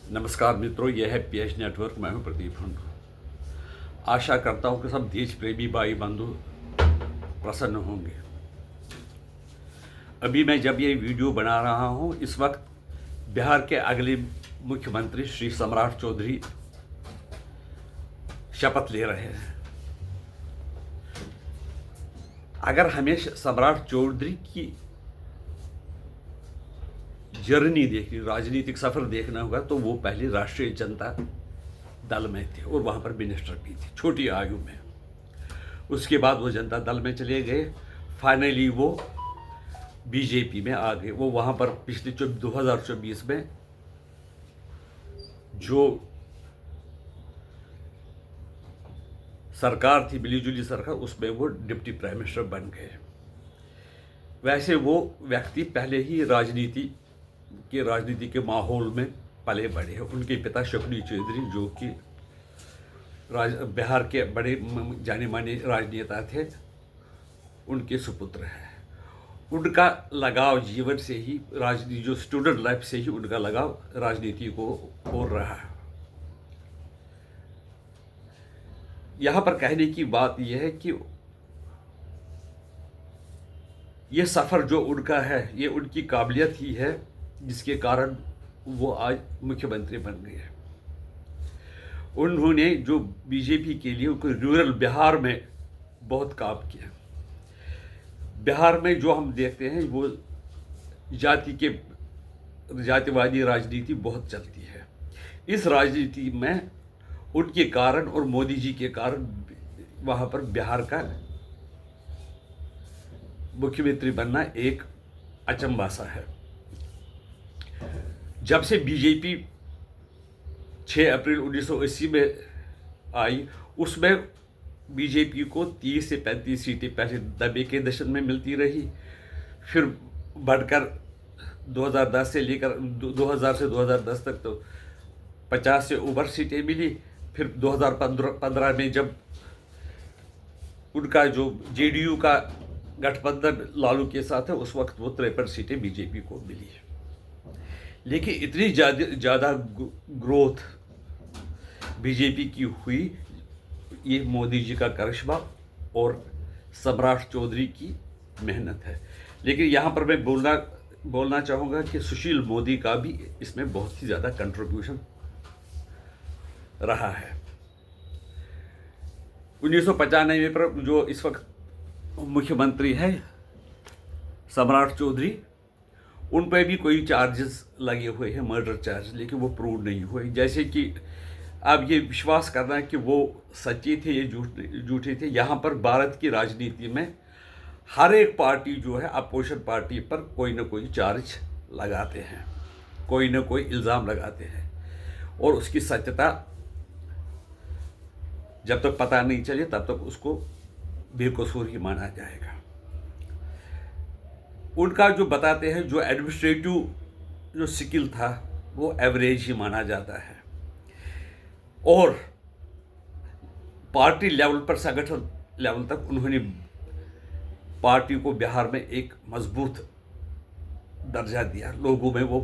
नमस्कार मित्रों, यह है पीएच नेटवर्क। मैं हूं प्रदीप हंडू। आशा करता हूं कि सब देश प्रेमी भाई बंधु प्रसन्न होंगे। अभी मैं जब ये वीडियो बना रहा हूं, इस वक्त बिहार के अगले मुख्यमंत्री श्री सम्राट चौधरी शपथ ले रहे हैं। अगर हमें सम्राट चौधरी की जर्नी देखनी, राजनीतिक सफर देखना होगा, तो वो पहले राष्ट्रीय जनता दल में थे और वहाँ पर मिनिस्टर भी थे छोटी आयु में। उसके बाद वो जनता दल में चले गए। फाइनली वो बीजेपी में आ गए। वो वहाँ पर पिछले 2024 में जो सरकार थी, मिलीजुली सरकार, उसमें वो डिप्टी प्राइम मिनिस्टर बन गए। वैसे वो व्यक्ति पहले ही राजनीति के माहौल में पले बड़े हैं। उनके पिता शकुनी चौधरी, जो कि बिहार के बड़े जाने माने राजनेता थे, उनके सुपुत्र हैं। उनका लगाव जीवन से ही, राजनीति जो स्टूडेंट लाइफ से ही उनका लगाव राजनीति को हो रहा है। यहाँ पर कहने की बात यह है कि ये सफ़र जो उनका है, ये उनकी काबिलियत ही है जिसके कारण वो आज मुख्यमंत्री बन गए। उन्होंने जो बीजेपी के लिए रूरल बिहार में बहुत काम किया। बिहार में जो हम देखते हैं, वो जातिवादी राजनीति बहुत चलती है। इस राजनीति में उनके कारण और मोदी जी के कारण वहाँ पर बिहार का मुख्यमंत्री बनना एक अचंभा सा है। जब से बीजेपी 6 अप्रैल 1980 में आई, उसमें बीजेपी को 30 से 35 सीटें पहले दबे के दशक में मिलती रही। फिर बढ़कर 2010 से लेकर 2000 से 2010 तक तो 50 से ऊपर सीटें मिली। फिर 2015 में जब उनका जो जेडीयू का गठबंधन लालू के साथ है, उस वक्त वो 53 सीटें बीजेपी को मिली। लेकिन इतनी ज़्यादा ग्रोथ बीजेपी की हुई, ये मोदी जी का करिश्मा और सम्राट चौधरी की मेहनत है। लेकिन यहाँ पर मैं बोलना चाहूँगा कि सुशील मोदी का भी इसमें बहुत ही ज़्यादा कंट्रीब्यूशन रहा है। 1995 पर जो इस वक्त मुख्यमंत्री है सम्राट चौधरी, उन पर भी कोई चार्जेस लगे हुए हैं, मर्डर चार्ज, लेकिन वो प्रूव नहीं हुए। जैसे कि अब ये विश्वास करना है कि वो सच्चे थे, ये झूठे थे। यहाँ पर भारत की राजनीति में हर एक पार्टी जो है, अपोजिशन पार्टी पर कोई ना कोई चार्ज लगाते हैं, कोई ना कोई इल्ज़ाम लगाते हैं, और उसकी सत्यता जब तक पता नहीं चले तब तक उसको बेकसूर ही माना जाएगा। उनका जो बताते हैं, जो एडमिनिस्ट्रेटिव जो स्किल था, वो एवरेज ही माना जाता है। और पार्टी लेवल पर, संगठन लेवल तक उन्होंने पार्टी को बिहार में एक मजबूत दर्जा दिया। लोगों में वो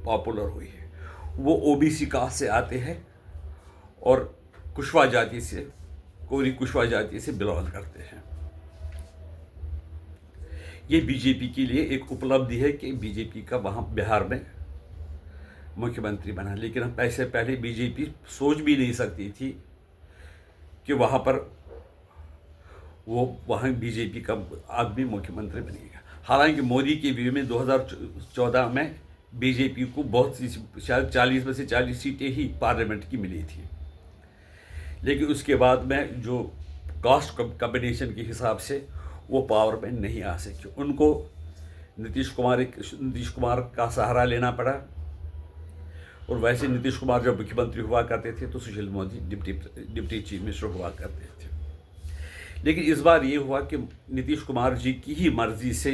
पॉपुलर हुई है। वो ओबीसी कास्ट से आते हैं और कुशवा जाति से, कोरी कुशवा जाति से बिलोंग करते हैं। ये बीजेपी के लिए एक उपलब्धि है कि बीजेपी का वहाँ बिहार में मुख्यमंत्री बना। लेकिन हम पैसे पहले बीजेपी सोच भी नहीं सकती थी कि वहाँ पर वहाँ बीजेपी का आदमी मुख्यमंत्री बनेगा। हालांकि मोदी के व्यू में 2014 में बीजेपी को बहुत सी, शायद 40 में से 40 सीटें ही पार्लियामेंट की मिली थी। लेकिन उसके बाद में जो कास्ट कॉम्बिनेशन के हिसाब से वो पावर में नहीं आ सके। उनको नीतीश कुमार का सहारा लेना पड़ा। और वैसे नीतीश कुमार जब मुख्यमंत्री हुआ करते थे तो Sushil Modi deputy chief minister हुआ करते थे। लेकिन इस बार ये हुआ कि नीतीश कुमार जी की ही मर्जी से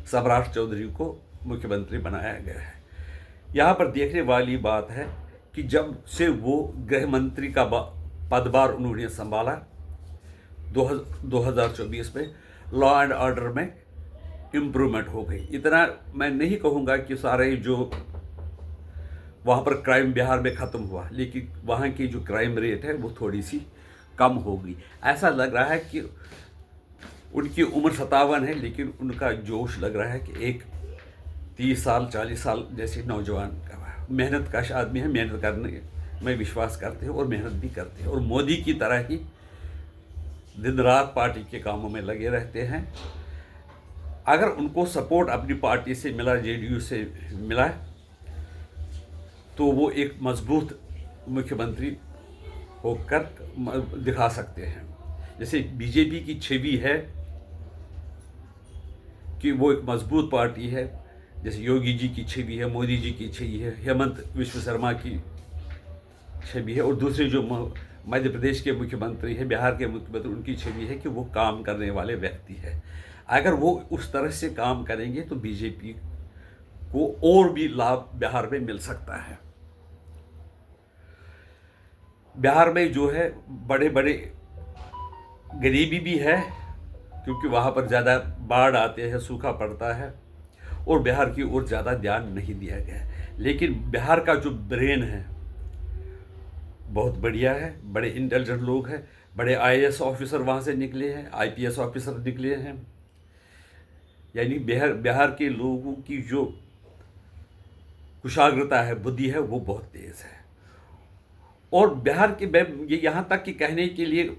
सम्राट चौधरी को मुख्यमंत्री बनाया गया है। यहाँ पर देखने वाली बात है कि जब से वो गृह मंत्री का पदभार उन्होंने संभाला 2024 में, लॉ एंड ऑर्डर में इम्प्रूवमेंट हो गई। इतना मैं नहीं कहूँगा कि सारे जो वहाँ पर क्राइम बिहार में ख़त्म हुआ, लेकिन वहाँ की जो क्राइम रेट है वो थोड़ी सी कम हो गई। ऐसा लग रहा है कि उनकी उम्र 57 है, लेकिन उनका जोश लग रहा है कि एक 30 साल 40 साल जैसे नौजवान का मेहनत कश आदमी है, मेहनत करने में विश्वास करते हैं और मेहनत भी करते हैं, और मोदी की तरह ही दिन रात पार्टी के कामों में लगे रहते हैं। अगर उनको सपोर्ट अपनी पार्टी से मिला, जेडीयू से मिला, तो वो एक मजबूत मुख्यमंत्री होकर दिखा सकते हैं। जैसे बीजेपी की छवि है कि वो एक मजबूत पार्टी है, जैसे योगी जी की छवि है, मोदी जी की छवि है, हेमंत विश्व शर्मा की छवि है, और दूसरे जो मध्य प्रदेश के मुख्यमंत्री हैं, बिहार के मुख्यमंत्री, उनकी छवि है कि वो काम करने वाले व्यक्ति है। अगर वो उस तरह से काम करेंगे तो बीजेपी को और भी लाभ बिहार में मिल सकता है। बिहार में जो है बड़े बड़े गरीबी भी है, क्योंकि वहाँ पर ज़्यादा बाढ़ आते हैं, सूखा पड़ता है, और बिहार की ओर ज़्यादा ध्यान नहीं दिया गया है। लेकिन बिहार का जो ब्रेन है बहुत बढ़िया है, बड़े इंटेलिजेंट लोग हैं, बड़े आईएएस ऑफिसर वहाँ से निकले हैं, आईपीएस ऑफिसर निकले हैं। यानी बिहार के लोगों की जो कुशाग्रता है, बुद्धि है, वो बहुत तेज़ है। और बिहार के ये यहाँ तक कि कहने के लिए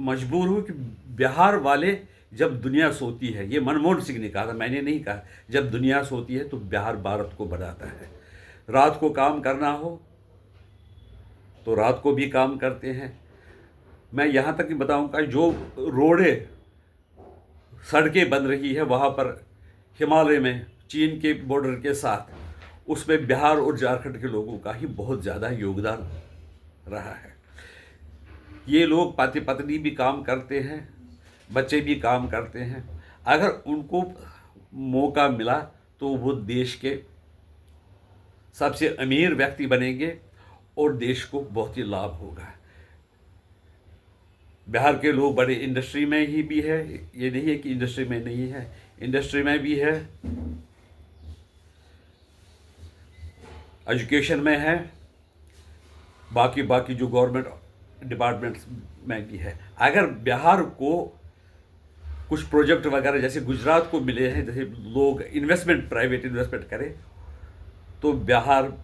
मजबूर हूँ कि बिहार वाले जब दुनिया सोती है, ये मनमोहन सिंह ने कहा था, मैंने नहीं कहा, जब दुनिया सोती है तो बिहार भारत को बनाता है। रात को काम करना हो तो रात को भी काम करते हैं। मैं यहाँ तक कि बताऊँगा, जो रोडें सड़कें बन रही है वहाँ पर हिमालय में चीन के बॉर्डर के साथ, उसमें बिहार और झारखंड के लोगों का ही बहुत ज़्यादा योगदान रहा है। ये लोग पति पत्नी भी काम करते हैं, बच्चे भी काम करते हैं। अगर उनको मौका मिला तो वो देश के सबसे अमीर व्यक्ति बनेंगे और देश को बहुत ही लाभ होगा। बिहार के लोग बड़े इंडस्ट्री में ही भी है, ये नहीं है कि इंडस्ट्री में नहीं है, इंडस्ट्री में भी है, एजुकेशन में है, बाकी जो गवर्नमेंट डिपार्टमेंट्स में भी है। अगर बिहार को कुछ प्रोजेक्ट वगैरह जैसे गुजरात को मिले हैं, जैसे लोग इन्वेस्टमेंट, प्राइवेट इन्वेस्टमेंट करें, तो बिहार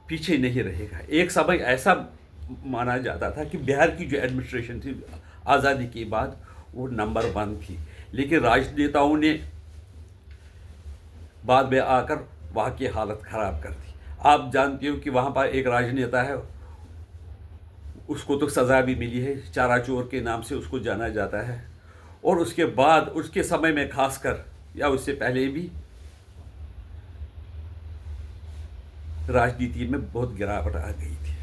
पीछे नहीं रहेगा। एक समय ऐसा माना जाता था कि बिहार की जो एडमिनिस्ट्रेशन थी आज़ादी के बाद वो नंबर 1 थी, लेकिन राजनेताओं ने बाद में आकर वहाँ की हालत ख़राब कर दी। आप जानते हो कि वहाँ पर एक राजनेता है, उसको तो सज़ा भी मिली है, चारा चोर के नाम से उसको जाना जाता है, और उसके बाद उसके समय में खासकर या उससे पहले भी राजनीति में बहुत गिरावट आ गई थी।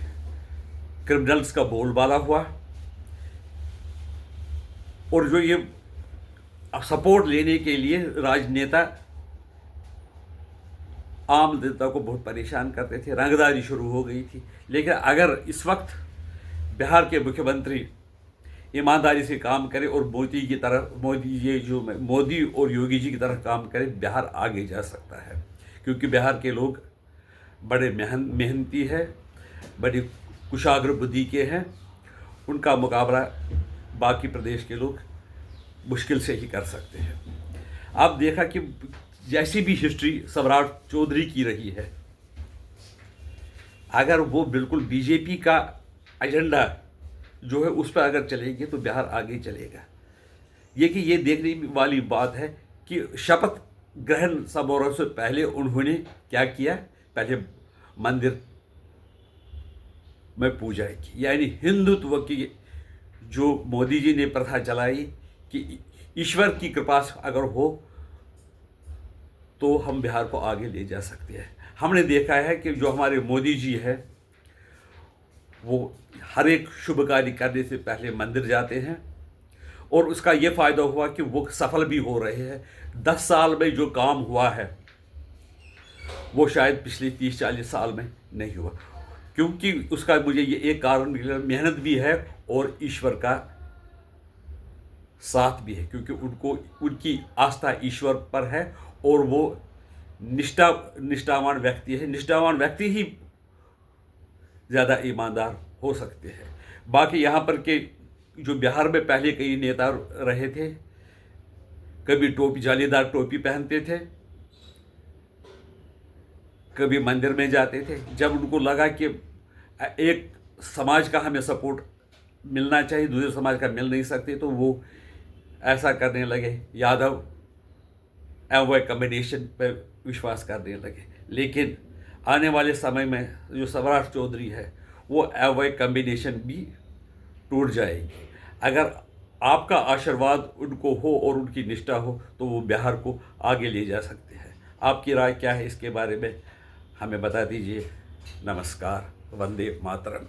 क्रिमिनल्स का बोलबाला हुआ, और जो ये सपोर्ट लेने के लिए राजनेता आम जनता को बहुत परेशान करते थे, रंगदारी शुरू हो गई थी। लेकिन अगर इस वक्त बिहार के मुख्यमंत्री ईमानदारी से काम करें और मोदी और योगी जी की तरह काम करें, बिहार आगे जा सकता है। क्योंकि बिहार के लोग बड़े मेहनती है, बड़ी कुशाग्र बुद्धि के हैं, उनका मुकाबला बाकी प्रदेश के लोग मुश्किल से ही कर सकते हैं। आप देखा कि जैसी भी हिस्ट्री सम्राट चौधरी की रही है, अगर वो बिल्कुल बीजेपी का एजेंडा जो है उस पर अगर चलेंगे तो बिहार आगे चलेगा। ये देखने वाली बात है कि शपथ ग्रहण समारोह से पहले उन्होंने क्या किया, पहले मंदिर में पूजा की, यानी हिंदुत्व की जो मोदी जी ने प्रथा चलाई कि ईश्वर की कृपा अगर हो तो हम बिहार को आगे ले जा सकते हैं। हमने देखा है कि जो हमारे मोदी जी है वो हर एक शुभ कार्य करने से पहले मंदिर जाते हैं, और उसका ये फ़ायदा हुआ कि वो सफल भी हो रहे हैं। 10 साल में जो काम हुआ है वो शायद पिछले 30-40 साल में नहीं हुआ, क्योंकि उसका मुझे ये एक कारण मिला, मेहनत भी है और ईश्वर का साथ भी है, क्योंकि उनकी आस्था ईश्वर पर है और वो निष्ठावान व्यक्ति है। निष्ठावान व्यक्ति ही ज़्यादा ईमानदार हो सकते हैं। बाकी यहाँ पर के जो बिहार में पहले कई नेता रहे थे, कभी टोपी, जालीदार टोपी पहनते थे, कभी मंदिर में जाते थे। जब उनको लगा कि एक समाज का हमें सपोर्ट मिलना चाहिए, दूसरे समाज का मिल नहीं सकते, तो वो ऐसा करने लगे, यादव एवं कॉम्बिनेशन पर विश्वास करने लगे। लेकिन आने वाले समय में जो सम्राट चौधरी है वो एवं कॉम्बिनेशन भी टूट जाएगी। अगर आपका आशीर्वाद उनको हो और उनकी निष्ठा हो तो वो बिहार को आगे ले जा सकते हैं। आपकी राय क्या है इसके बारे में, हमें बता दीजिए। नमस्कार। वंदे मातरम।